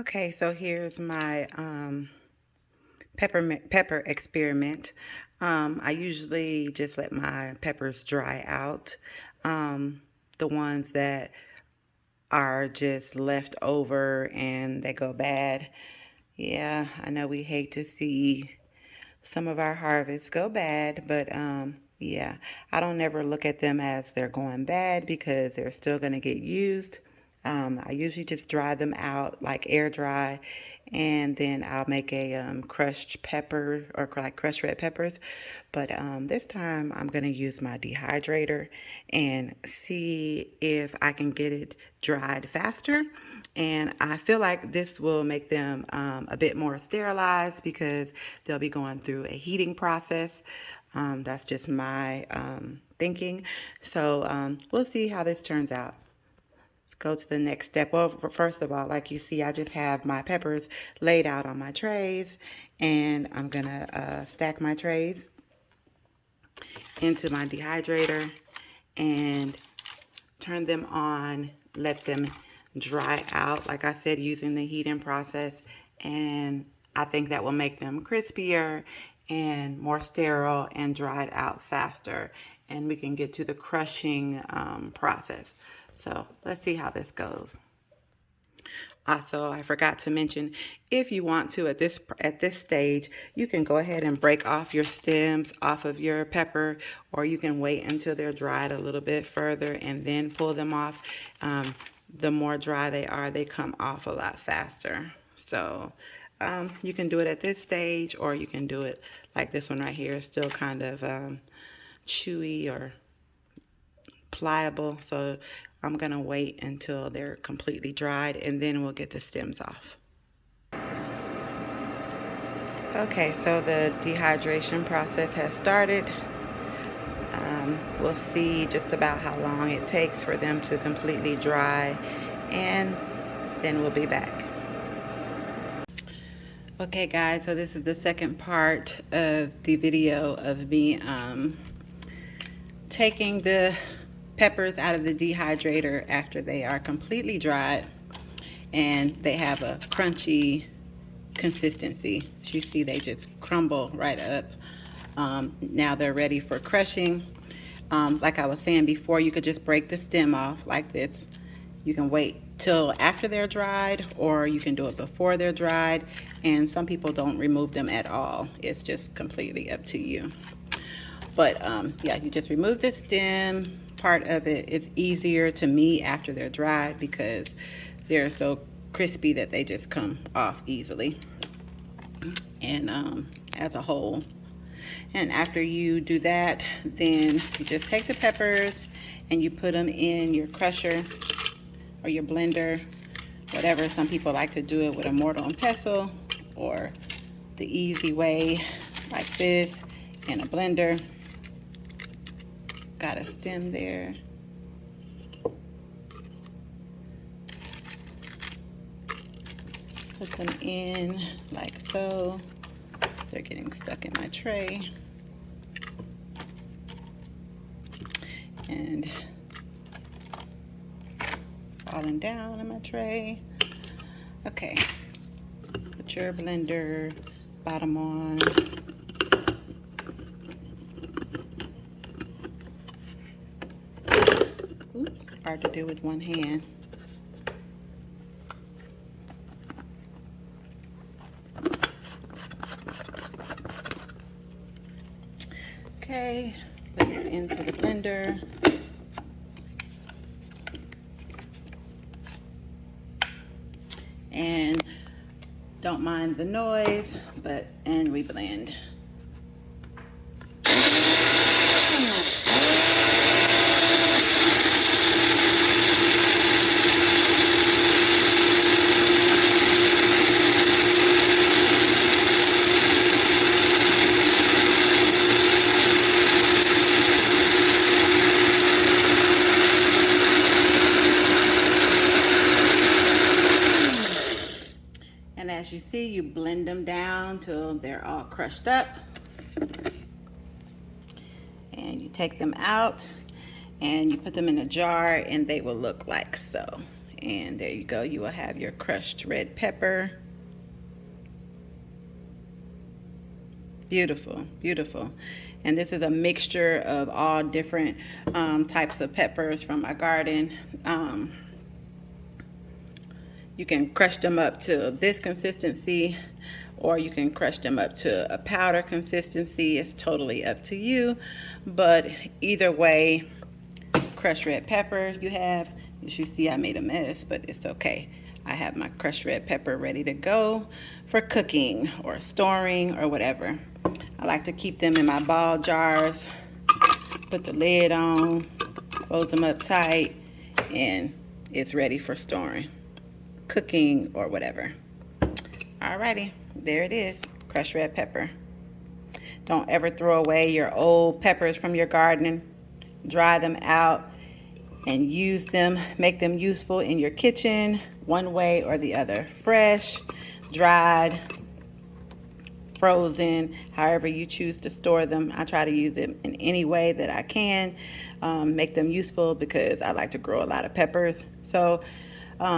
Okay, so here's my pepper experiment. I usually just let my peppers dry out. The ones that are just left over and they go bad. Yeah, I know we hate to see some of our harvests go bad, but yeah, I don't ever look at them as they're going bad because they're still going to get used. I usually just dry them out, like air dry, and then I'll make a crushed pepper or like crushed red peppers. But this time I'm going to use my dehydrator and see if I can get it dried faster. And I feel like this will make them a bit more sterilized because they'll be going through a heating process. That's just my thinking. So we'll see how this turns out. Let's go to the next step. Well, first of all, like you see, I just have my peppers laid out on my trays, and I'm gonna stack my trays into my dehydrator and turn them on, let them dry out, like I said, using the heating process, and I think that will make them crispier and more sterile and dried out faster, and we can get to the crushing process. So let's see how this goes. Also, I forgot to mention, if you want to at this stage, you can go ahead and break off your stems off of your pepper, or you can wait until they're dried a little bit further and then pull them off. The more dry they are, they come off a lot faster. So you can do it at this stage, or you can do it like this one right here. It's still kind of chewy or pliable, so I'm gonna wait until they're completely dried and then we'll get the stems off. Okay, so the dehydration process has started. We'll see just about how long it takes for them to completely dry, and then we'll be back. Okay guys, so this is the second part of the video of me taking the peppers out of the dehydrator after they are completely dried and they have a crunchy consistency. As you see, they just crumble right up. Now they're ready for crushing. Like I was saying before, you could just break the stem off like this. You can wait till after they're dried, or you can do it before they're dried, and some people don't remove them at all. It's just completely up to you. But yeah, you just remove the stem part of it. It's easier to me after they're dried because they're so crispy that they just come off easily and as a whole. And after you do that, then you just take the peppers and you put them in your crusher or your blender, whatever. Some people like to do it with a mortar and pestle, or the easy way like this in a blender. Got a stem there. Put them in like so. They're getting stuck in my tray. And falling down in my tray. Okay. Put your blender bottom on. Oops, hard to do with one hand. Okay, put it into the blender. And don't mind the noise, and we blend. And as you see, you blend them down till they're all crushed up. And you take them out and you put them in a jar, and they will look like so. And there you go. You will have your crushed red pepper. Beautiful, beautiful. And this is a mixture of all different types of peppers from my garden. You can crush them up to this consistency, or you can crush them up to a powder consistency. It's totally up to you. But either way, crushed red pepper you have. As you see, I made a mess, but it's okay. I have my crushed red pepper ready to go for cooking or storing or whatever. I like to keep them in my ball jars, put the lid on, close them up tight, and it's ready for storing, cooking, or whatever. Alrighty, there it is, crushed red pepper. Don't ever throw away your old peppers from your garden. Dry them out and use them, make them useful in your kitchen one way or the other. Fresh, dried, frozen, however you choose to store them. I try to use it in any way that I can, make them useful, because I like to grow a lot of peppers. So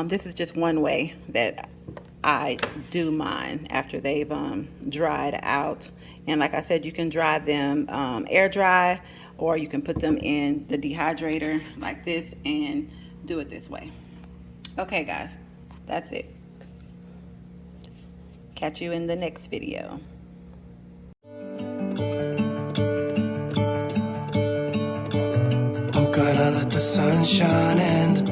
this is just one way that I do mine after they've dried out. And like I said, you can dry them air dry, or you can put them in the dehydrator like this and do it this way. Okay guys, that's it. Catch you in the next video. I'm gonna let the sun shine and the